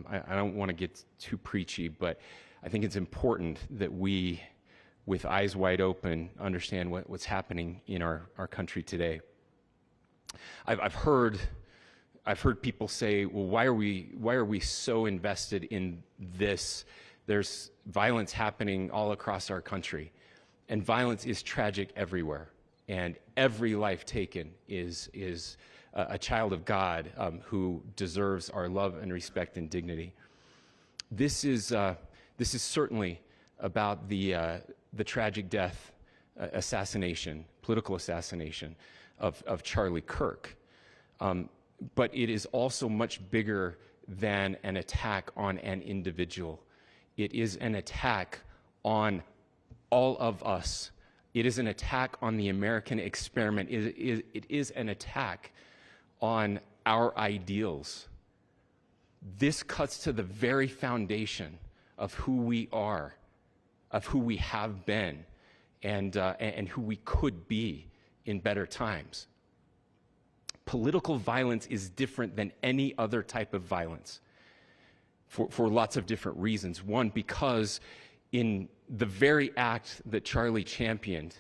I don't want to get too preachy, but I think it's important that we, with eyes wide open, understand what's happening in our country today. I've heard people say, well, why are we so invested in this? There's violence happening all across our country, and violence is tragic everywhere, and every life taken is a child of God who deserves our love and respect and dignity. This is certainly about the tragic death, political assassination of Charlie Kirk. But it is also much bigger than an attack on an individual. It is an attack on all of us. It is an attack on the American experiment. It is an attack on our ideals. This cuts to the very foundation of who we are, of who we have been, and who we could be in better times. Political violence is different than any other type of violence for lots of different reasons. One, because in the very act that Charlie championed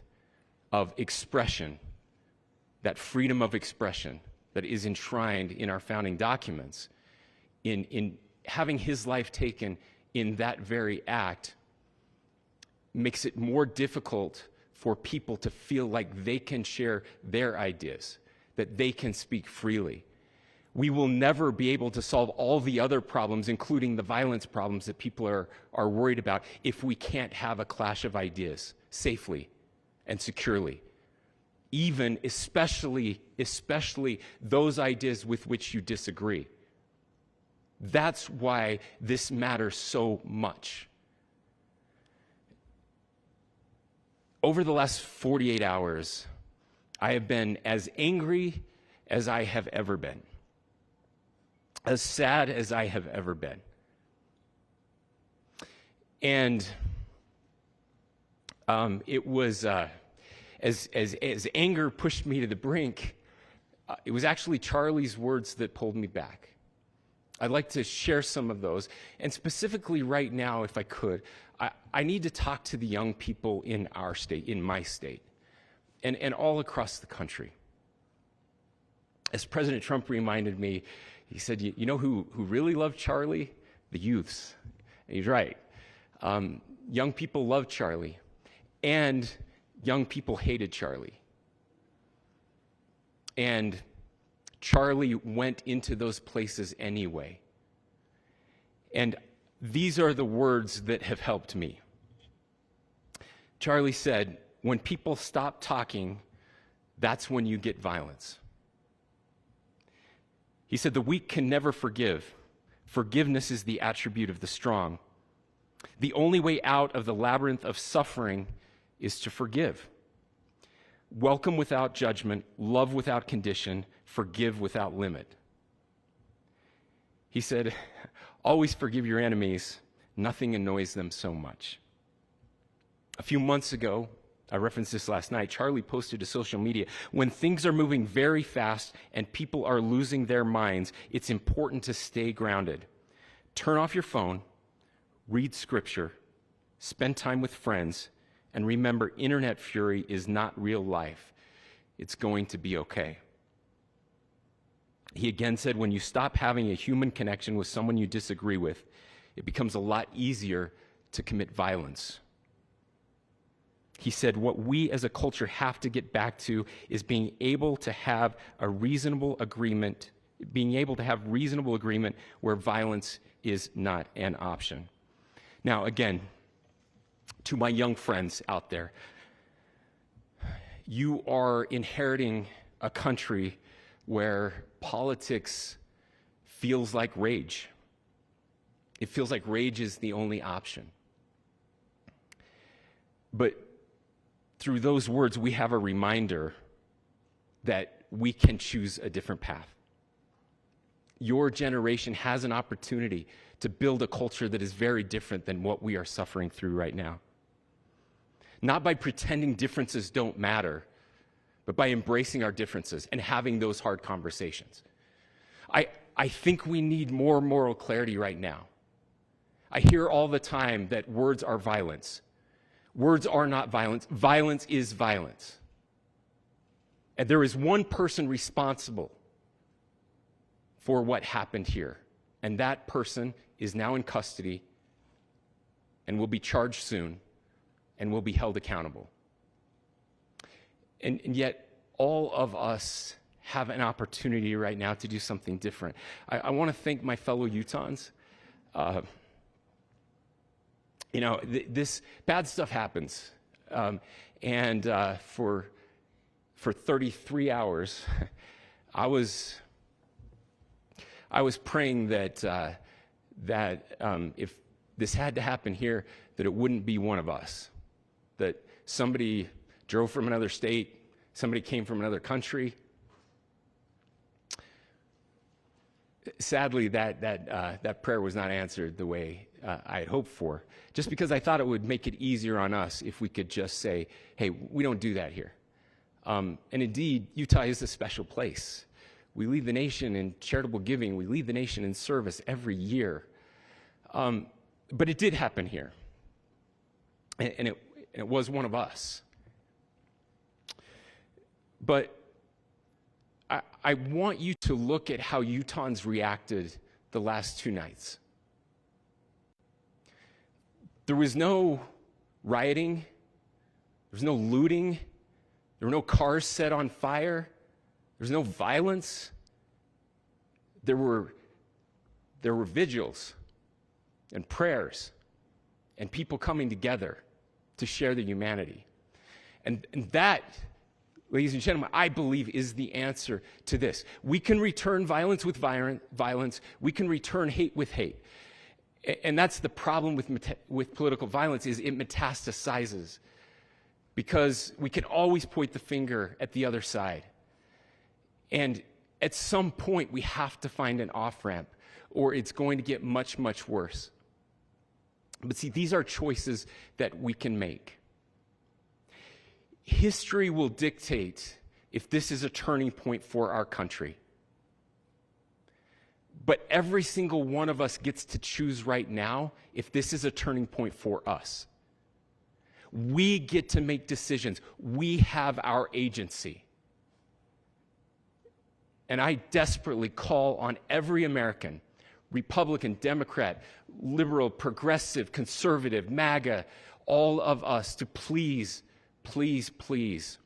of expression, that freedom of expression that is enshrined in our founding documents, in having his life taken in that very act, makes it more difficult for people to feel like they can share their ideas, that they can speak freely. We will never be able to solve all the other problems, including the violence problems that people are worried about, if we can't have a clash of ideas safely and securely. Even, especially those ideas with which you disagree. That's why this matters so much. Over the last 48 hours, I have been as angry as I have ever been, as sad as I have ever been. And it was, as anger pushed me to the brink, it was actually Charlie's words that pulled me back. I'd like to share some of those. And specifically right now, if I could, I need to talk to the young people in our state, in my state, and all across the country. As President Trump reminded me, he said, you know who really loved Charlie? The youths. And he's right. Young people loved Charlie, and young people hated Charlie. And Charlie went into those places anyway. And these are the words that have helped me. Charlie said, when people stop talking, that's when you get violence. He said, the weak can never forgive. Forgiveness is the attribute of the strong. The only way out of the labyrinth of suffering is to forgive. Welcome without judgment, love without condition, forgive without limit. He said, always forgive your enemies. Nothing annoys them so much. A few months ago, I referenced this last night, Charlie posted to social media, when things are moving very fast and people are losing their minds, it's important to stay grounded. Turn off your phone, read scripture, spend time with friends, and remember, internet fury is not real life. It's going to be okay. He again said, when you stop having a human connection with someone you disagree with, it becomes a lot easier to commit violence. He said, what we as a culture have to get back to is being able to have a reasonable agreement, where violence is not an option. Now, again, to my young friends out there, you are inheriting a country where politics feels like rage. It feels like rage is the only option. But through those words, we have a reminder that we can choose a different path. Your generation has an opportunity to build a culture that is very different than what we are suffering through right now. Not by pretending differences don't matter, but by embracing our differences and having those hard conversations. I think we need more moral clarity right now. I hear all the time that words are violence. Words are not violence. Violence is violence. And there is one person responsible for what happened here. And that person is now in custody and will be charged soon and will be held accountable. And yet, all of us have an opportunity right now to do something different. I want to thank my fellow Utahns. This bad stuff happens. For 33 hours, I was praying that if this had to happen here, that it wouldn't be one of us. That somebody drove from another state, somebody came from another country. Sadly, that prayer was not answered the way I had hoped for, just because I thought it would make it easier on us if we could just say, hey, we don't do that here. And indeed, Utah is a special place. We lead the nation in charitable giving. We lead the nation in service every year. But it did happen here. And it was one of us. But I want you to look at how Utahns reacted the last 2 nights. There was no rioting. There was no looting. There were no cars set on fire. There was no violence. There were vigils and prayers and people coming together to share the humanity. And that, ladies and gentlemen, I believe is the answer to this. We can return violence with violence. We can return hate with hate. And that's the problem with political violence, is it metastasizes. Because we can always point the finger at the other side. And at some point, we have to find an off-ramp, or it's going to get much, much worse. But see, these are choices that we can make. History will dictate if this is a turning point for our country. But every single one of us gets to choose right now if this is a turning point for us. We get to make decisions. We have our agency. And I desperately call on every American, Republican, Democrat, liberal, progressive, conservative, MAGA, all of us to please, please, please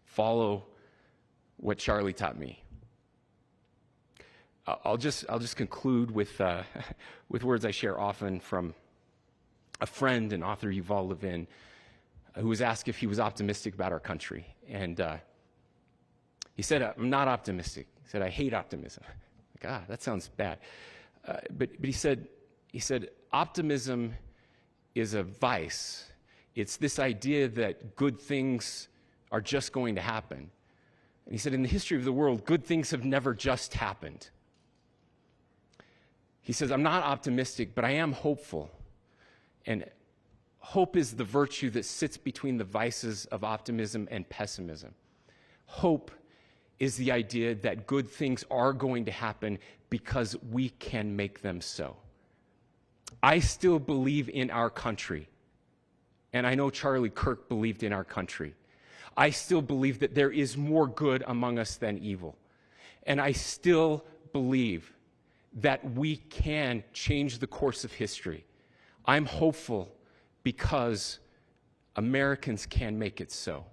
follow what Charlie taught me. I'll just conclude with words I share often from a friend and author, Yuval Levin, who was asked if he was optimistic about our country. And he said, I'm not optimistic. He said, I hate optimism. Like, that sounds bad. But he said, optimism is a vice. It's this idea that good things are just going to happen. And he said, in the history of the world, good things have never just happened. He says, I'm not optimistic, but I am hopeful. And hope is the virtue that sits between the vices of optimism and pessimism. Hope is the idea that good things are going to happen because we can make them so. I still believe in our country. And I know Charlie Kirk believed in our country. I still believe that there is more good among us than evil. And I still believe that we can change the course of history. I'm hopeful because Americans can make it so.